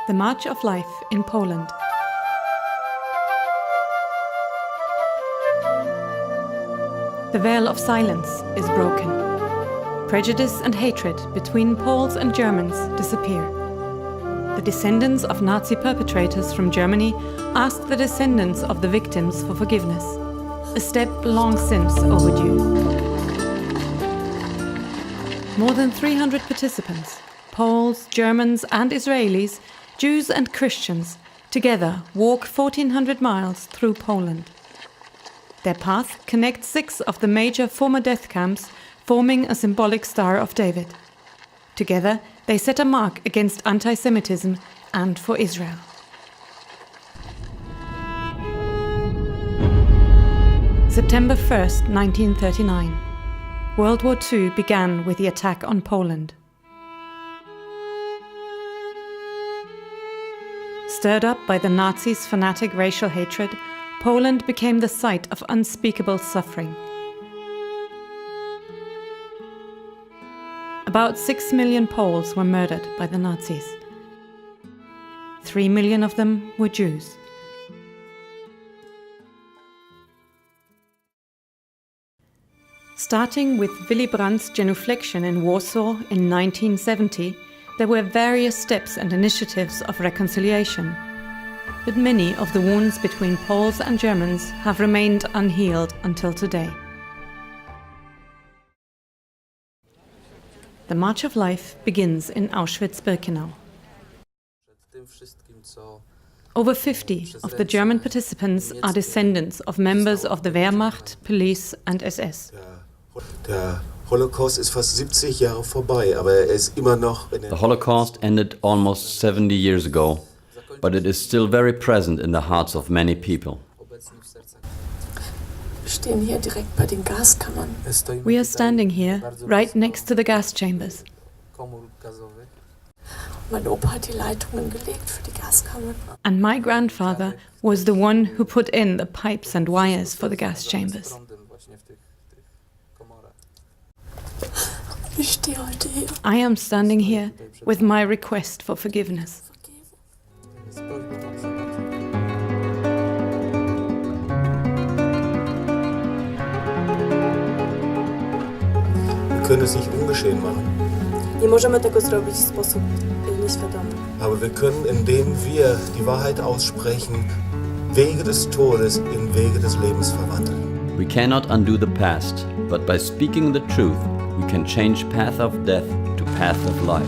The March of Life in Poland. The veil of silence is broken. Prejudice and hatred between Poles and Germans disappear. The descendants of Nazi perpetrators from Germany ask the descendants of the victims for forgiveness, a step long since overdue. More than 300 participants, Poles, Germans and Israelis, Jews and Christians, together walk 1,400 miles through Poland. Their path connects 6 of the major former death camps, forming a symbolic Star of David. Together, they set a mark against anti-Semitism and for Israel. September 1st, 1939. World War II began with the attack on Poland. Stirred up by the Nazis' fanatic racial hatred, Poland became the site of unspeakable suffering. About 6 million Poles were murdered by the Nazis. 3 million of them were Jews. Starting with Willy Brandt's genuflection in Warsaw in 1970, there were various steps and initiatives of reconciliation. But many of the wounds between Poles and Germans have remained unhealed until today. The March of Life begins in Auschwitz-Birkenau. Over 50 of the German participants are descendants of members of the Wehrmacht, police and SS. Der Holocaust ist fast 70 Jahre vorbei, aber er ist immer noch in The Holocaust ended almost 70 years ago, but it is still very present in the hearts of many people. Wir stehen hier direkt bei den Gaskammern. We are standing here, right next to the gas chambers. Mein Opa hat die Leitungen gelegt für die Gaskammern. And my grandfather was the one who put in the pipes and wires for the gas chambers. Ich stehe heute hier. I am standing here with my request for forgiveness. Wir können es nicht ungeschehen machen. Nie możemy tego zrobić w sposób nieświadomy. Aber wir können, indem wir die Wahrheit aussprechen, Wege des Todes in Wege des Lebens verwandeln. We cannot undo the past, but by speaking the truth, we can change path of death to path of life.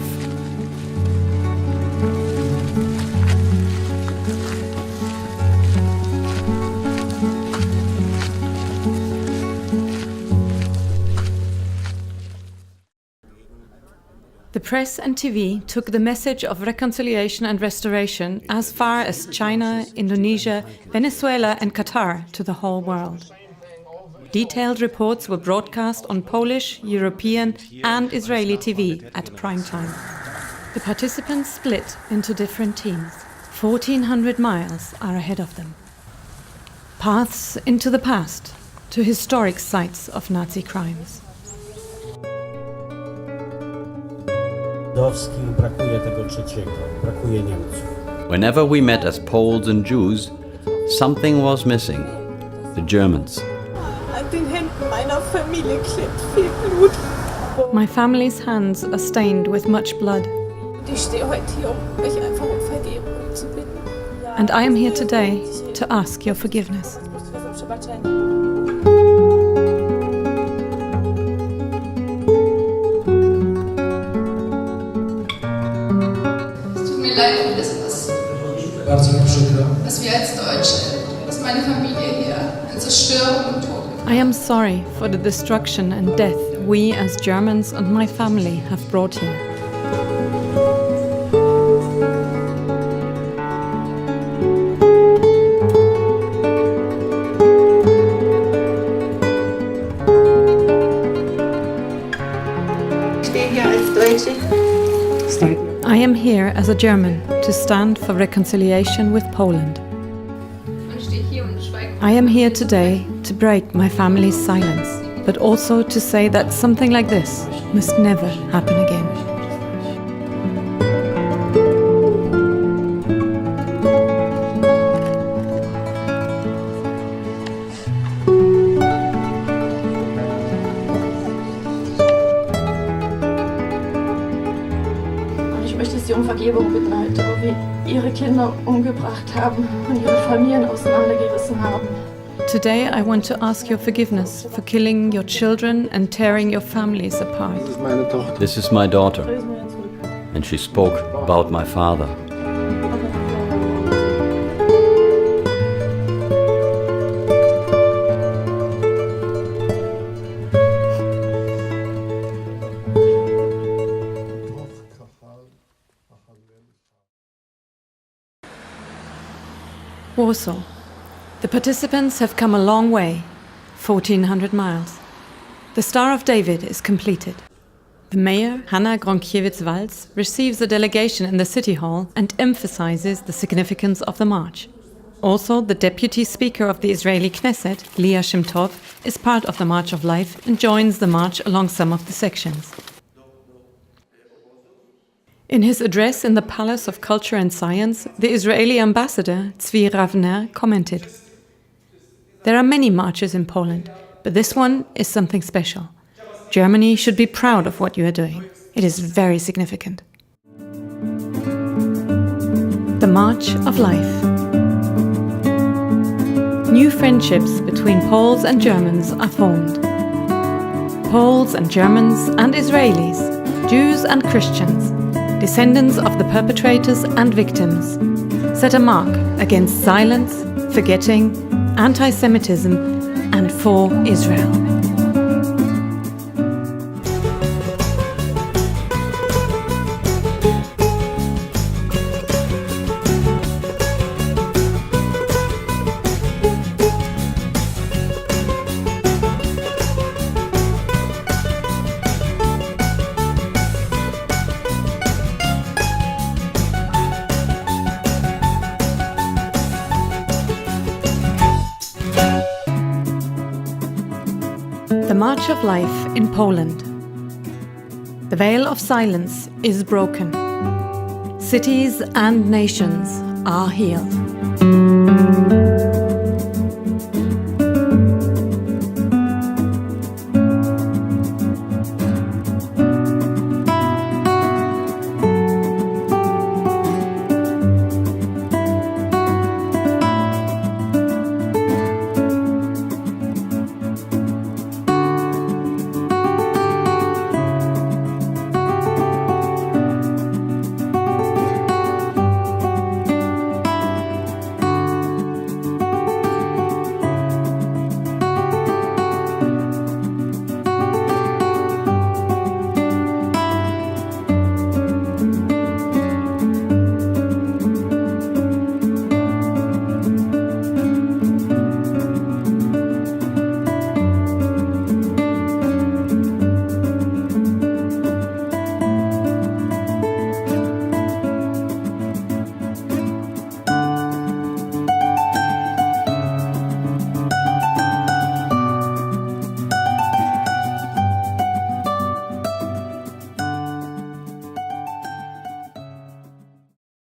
The press and TV took the message of reconciliation and restoration as far as China, Indonesia, Venezuela and Qatar to the whole world. Detailed reports were broadcast on Polish, European and Israeli TV at prime time. The participants split into different teams. 1,400 miles are ahead of them. Paths into the past, to historic sites of Nazi crimes. Żydowskim brakuje tego trzeciego, brakuje Niemców. Whenever we met as Poles and Jews, something was missing: the Germans. An den Händen meiner Familie klebt viel Blut. My family's hands are stained with much blood. Ich stehe heute hier, euch einfach um Vergebung zu bitten. And I am here today to ask your forgiveness. Tut mir leid für das, was wir als Deutsche, was meine Familie hier an Zerstörung und Tod. I am sorry for the destruction and death we as Germans and my family have brought here. I am here as a German to stand for reconciliation with Poland. I am here today to break my family's silence, but also to say that something like this must never happen again. sie um Vergebung bitten heute, wo wir ihre Kinder umgebracht haben und ihre Familien auseinandergerissen haben. Today I want to ask your forgiveness for killing your children and tearing your families apart. This is my daughter, and she spoke about my father. Warsaw. The participants have come a long way, 1,400 miles. The Star of David is completed. The mayor, Hanna Gronkiewicz-Waltz, receives a delegation in the city hall and emphasizes the significance of the march. Also, the deputy speaker of the Israeli Knesset, Leah Shimtov, is part of the March of Life and joins the march along some of the sections. In his address in the Palace of Culture and Science, the Israeli ambassador, Tzvi Ravner, commented, "There are many marches in Poland, but this one is something special. Germany should be proud of what you are doing. It is very significant." The March of Life. New friendships between Poles and Germans are formed. Poles and Germans and Israelis, Jews and Christians, descendants of the perpetrators and victims, set a mark against silence, forgetting, anti-Semitism, and for Israel. The March of Life in Poland. The veil of silence is broken. Cities and nations are healed.